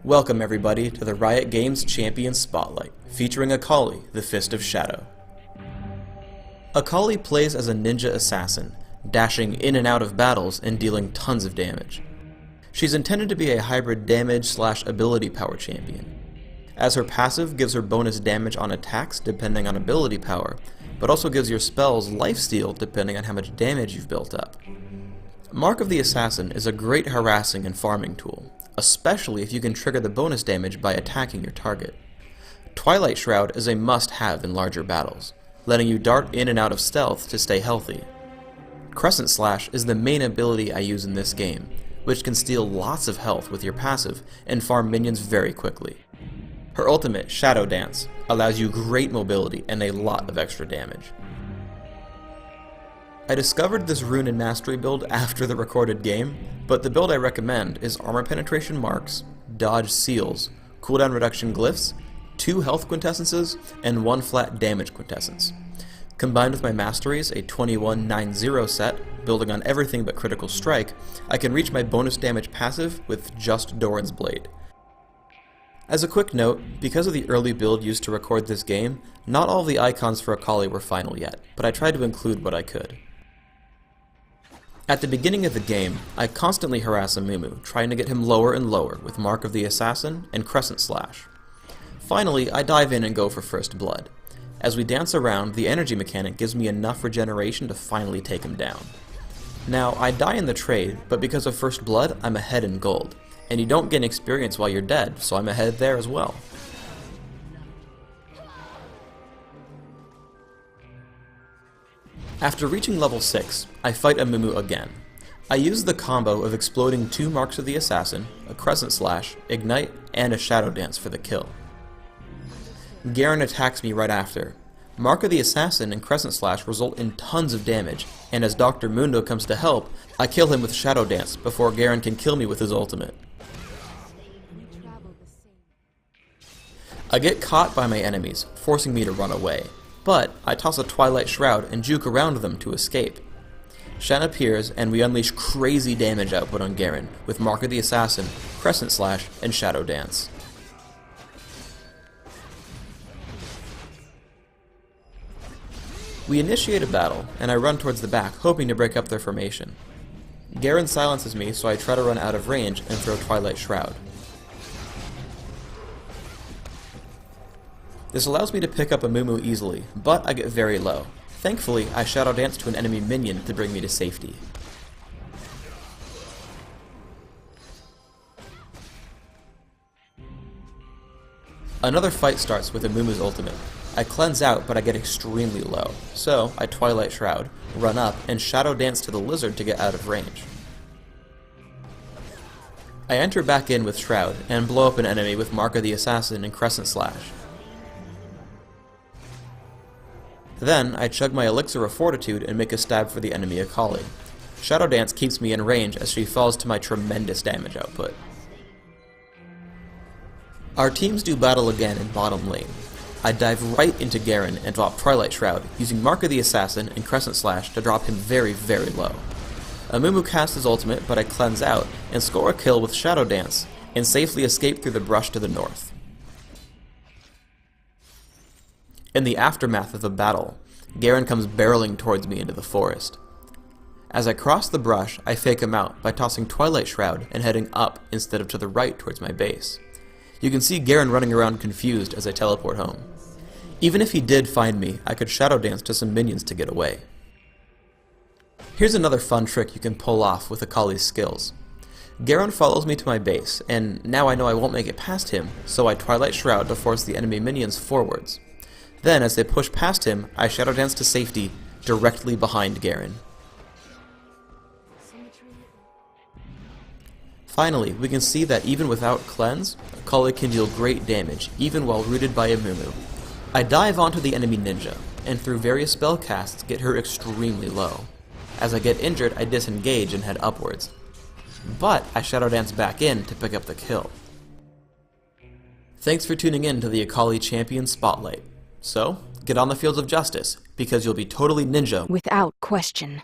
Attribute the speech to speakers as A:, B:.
A: Welcome everybody to the Riot Games Champion Spotlight, featuring Akali, the Fist of Shadow. Akali plays as a ninja assassin, dashing in and out of battles and dealing tons of damage. She's intended to be a hybrid damage/ability power champion, as her passive gives her bonus damage on attacks depending on ability power, but also gives your spells lifesteal depending on how much damage you've built up. Mark of the Assassin is a great harassing and farming tool, especially if you can trigger the bonus damage by attacking your target. Twilight Shroud is a must-have in larger battles, letting you dart in and out of stealth to stay healthy. Crescent Slash is the main ability I use in this game, which can steal lots of health with your passive and farm minions very quickly. Her ultimate, Shadow Dance, allows you great mobility and a lot of extra damage. I discovered this rune and mastery build after the recorded game, but the build I recommend is armor penetration marks, dodge seals, cooldown reduction glyphs, 2 health quintessences, and 1 flat damage quintessence. Combined with my masteries, a 21-9-0 set, building on everything but critical strike, I can reach my bonus damage passive with just Doran's Blade. As a quick note, because of the early build used to record this game, not all of the icons for Akali were final yet, but I tried to include what I could. At the beginning of the game, I constantly harass Amumu, trying to get him lower and lower with Mark of the Assassin and Crescent Slash. Finally, I dive in and go for First Blood. As we dance around, the energy mechanic gives me enough regeneration to finally take him down. Now, I die in the trade, but because of First Blood, I'm ahead in gold, and you don't gain experience while you're dead, so I'm ahead there as well. After reaching level 6, I fight Amumu again. I use the combo of exploding 2 Marks of the Assassin, a Crescent Slash, Ignite, and a Shadow Dance for the kill. Garen attacks me right after. Mark of the Assassin and Crescent Slash result in tons of damage, and as Dr. Mundo comes to help, I kill him with Shadow Dance before Garen can kill me with his ultimate. I get caught by my enemies, forcing me to run away. But I toss a Twilight Shroud and juke around them to escape. Shen appears and we unleash crazy damage output on Garen with Mark of the Assassin, Crescent Slash, and Shadow Dance. We initiate a battle, and I run towards the back, hoping to break up their formation. Garen silences me, so I try to run out of range and throw Twilight Shroud. This allows me to pick up Amumu easily, but I get very low. Thankfully, I Shadow Dance to an enemy minion to bring me to safety. Another fight starts with Amumu's ultimate. I cleanse out, but I get extremely low, so I Twilight Shroud, run up, and Shadow Dance to the lizard to get out of range. I enter back in with Shroud, and blow up an enemy with Mark of the Assassin and Crescent Slash. Then, I chug my Elixir of Fortitude and make a stab for the enemy Akali. Shadow Dance keeps me in range as she falls to my tremendous damage output. Our teams do battle again in bottom lane. I dive right into Garen and drop Twilight Shroud, using Mark of the Assassin and Crescent Slash to drop him very, very low. Amumu casts his ultimate, but I cleanse out and score a kill with Shadow Dance, and safely escape through the brush to the north. In the aftermath of the battle, Garen comes barreling towards me into the forest. As I cross the brush, I fake him out by tossing Twilight Shroud and heading up instead of to the right towards my base. You can see Garen running around confused as I teleport home. Even if he did find me, I could Shadow Dance to some minions to get away. Here's another fun trick you can pull off with Akali's skills. Garen follows me to my base, and now I know I won't make it past him, so I Twilight Shroud to force the enemy minions forwards. Then, as they push past him, I Shadow Dance to safety, directly behind Garen. Finally, we can see that even without Cleanse, Akali can deal great damage, even while rooted by Amumu. I dive onto the enemy ninja, and through various spell casts get her extremely low. As I get injured, I disengage and head upwards. But I Shadow Dance back in to pick up the kill. Thanks for tuning in to the Akali Champion Spotlight. So, get on the fields of justice, because you'll be totally ninja
B: without question.